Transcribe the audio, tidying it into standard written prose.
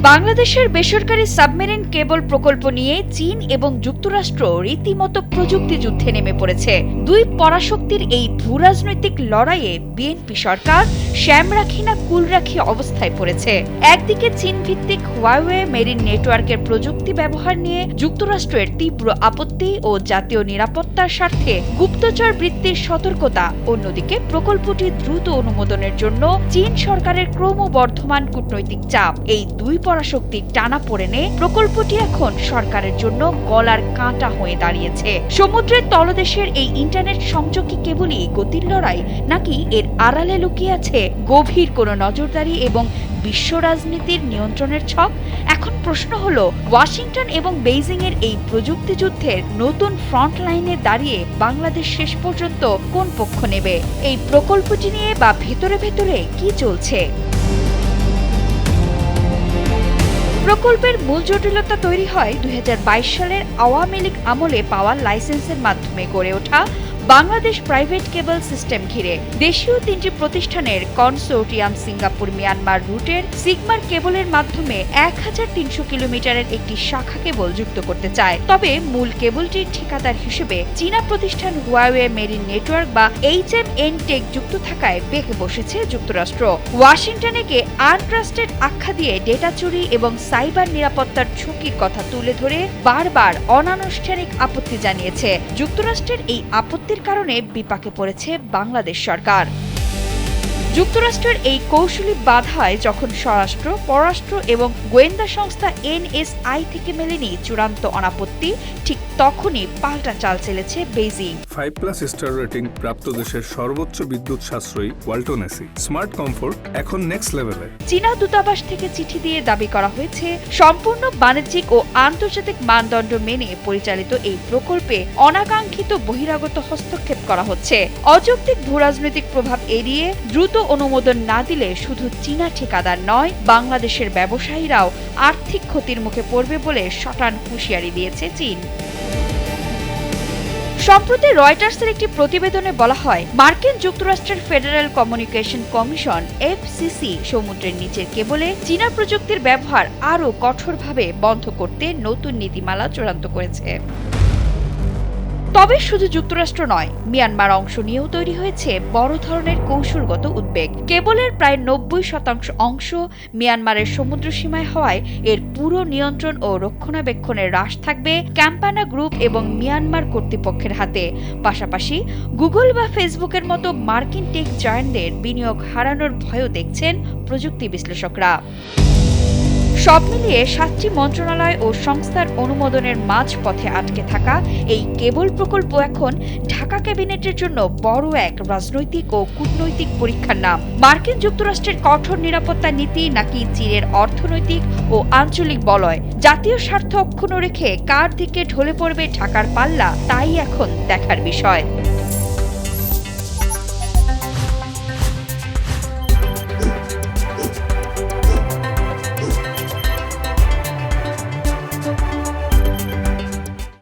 বাংলাদেশের বেসরকারি submarine cable প্রকল্প নিয়ে চীন এবং যুক্তরাষ্ট্র রীতিমতো প্রযুক্তি যুদ্ধে নেমে পড়েছে। দুই পরাশক্তির এই ভূরাজনৈতিক লড়াইয়ে বিএনপি সরকার শ্যাম রাখি না কুল রাখি অবস্থায় পড়েছে। একদিকে চীন ভিত্তিক হুয়াওয়ে মেরিন নেটওয়ার্কের প্রযুক্তি ব্যবহার নিয়ে যুক্তরাষ্ট্রের তীব্র আপত্তি ও জাতীয় নিরাপত্তার স্বার্থে গুপ্তচর বৃত্তির সতর্কতা, অন্যদিকে প্রকল্পটি দ্রুত অনুমোদনের জন্য চীন সরকারের ক্রমবর্ধমান কূটনৈতিক চাপ। এই দুই পরাশক্তির টানাপোড়েনে প্রকল্পটি এখন সরকারের জন্য গলার কাঁটা হয়ে দাঁড়িয়েছে। সমুদ্রের তলদেশের এই ইন্টারনেট সংযোগ কি কেবলই গতির লড়াই, নাকি এর আড়ালে লুকিয়ে আছে গভীর কোনো নজরদারি এবং বিশ্ব রাজনীতির নিয়ন্ত্রণের ছক? এখন প্রশ্ন হলো, ওয়াশিংটন এবং বেইজিং এর এই প্রযুক্তি যুদ্ধের নতুন ফ্রন্ট লাইনে দাঁড়িয়ে বাংলাদেশ শেষ পর্যন্ত কোন পক্ষ নেবে? এই প্রকল্পটি নিয়ে বা ভেতরে ভেতরে কি চলছে? প্রকল্পের মূল জটিলতা তৈরি হয় ২০২২ সালের আওয়ামী লীগ আমলে পাওয়া লাইসেন্সের মাধ্যমে গড়ে ওঠা বাংলাদেশ প্রাইভেট কেবল সিস্টেম ঘিরে। দেশীয় তিনটি প্রতিষ্ঠানের কনসোর্টিয়াম সিঙ্গাপুর মিয়ানমার রুটের সিগমার কেবলের মাধ্যমে ১৩০০ কিলোমিটারের একটি শাখা কেবল যুক্ত করতে চায়। তবে মূল কেবলটির ঠিকাদার হিসেবে চীনা প্রতিষ্ঠান হুয়াওয়ে মেরিন নেটওয়ার্ক বা HMN টেক যুক্ত থাকায় বেঁকে বসেছে যুক্তরাষ্ট্র। ওয়াশিংটনে আনট্রাস্টেড আখ্যা দিয়ে ডেটা চুরি এবং সাইবার নিরাপত্তার ঝুঁকির কথা তুলে ধরে বারবার অনানুষ্ঠানিক আপত্তি জানিয়েছে। যুক্তরাষ্ট্রের এই আপত্তির কারণে বিপাকে পড়েছে বাংলাদেশ সরকার। যুক্তরাষ্ট্রের এই কৌশলী বাধায় যখন স্বরাষ্ট্র, পররাষ্ট্র এবং গোয়েন্দা সংস্থা NSI থেকে মেলেনি চূড়ান্ত অনাপত্তি, ঠিক তখনই পাল্টা চাল চেলেছে বেইজিং। 5+ স্টার রেটিং প্রাপ্ত দেশের সর্বোচ্চ বিদ্যুৎ সাশ্রয়ী ওয়ালটন এসি স্মার্ট কমফোর্ট এখন নেক্সট লেভেলে। চীনা দূতাবাস থেকে চিঠি দিয়ে দাবি করা হয়েছে, সম্পূর্ণ বাণিজ্যিক ও আন্তর্জাতিক মানদণ্ড মেনে পরিচালিত এই প্রকল্পে অনাকাঙ্ক্ষিত বহিরাগত হস্তক্ষেপ করা হচ্ছে। অযৌক্তিক ভূরাজনৈতিক প্রভাব এড়িয়ে দ্রুত অনুমোদন না দিলে শুধু চীনা ঠিকাদার নয়, বাংলাদেশের ব্যবসায়ীরাও আর্থিক ক্ষতির মুখে পড়বে বলে শটান হুঁশিয়ারি দিয়েছে চীন। সম্প্রতি রয়টার্সের একটি প্রতিবেদনে বলা হয়, মার্কিন যুক্তরাষ্ট্রের ফেডারেল কমিউনিকেশন কমিশন FCC সমুদ্রের নিচের কেবলে চীনা প্রযুক্তির ব্যবহার আরও কঠোরভাবে বন্ধ করতে নতুন নীতিমালা চূড়ান্ত করেছে। তবে শুধু যুক্তরাষ্ট্র নয়, মিয়ানমার অংশ নিয়েও তৈরি হয়েছে বড় ধরনের কৌশলগত উদ্বেগ। কেবলের প্রায় ৯০% অংশ মিয়ানমারের সমুদ্র সীমায় হওয়ায় এর পুরো নিয়ন্ত্রণ ও রক্ষণাবেক্ষণের হ্রাস থাকবে ক্যাম্পানা গ্রুপ এবং মিয়ানমার কর্তৃপক্ষের হাতে। পাশাপাশি গুগল বা ফেসবুকের মতো মার্কিন টেক জায়ান্টদের বিনিয়োগ হারানোর ভয়ও দেখছেন প্রযুক্তি বিশ্লেষকরা। সব মিলিয়ে ৭টি মন্ত্রণালয় ও সংস্থার অনুমোদনের মাঝপথে আটকে থাকা এই কেবল প্রকল্প এখন ঢাকা ক্যাবিনেটের জন্য বড় এক রাজনৈতিক ও কূটনৈতিক পরীক্ষার নাম। মার্কিন যুক্তরাষ্ট্রের কঠোর নিরাপত্তা নীতি নাকি চীনের অর্থনৈতিক ও আঞ্চলিক বলয়, জাতীয় স্বার্থ অক্ষুণ্ণ রেখে কার দিকে ঢলে পড়বে ঢাকার পাল্লা, তাই এখন দেখার বিষয়।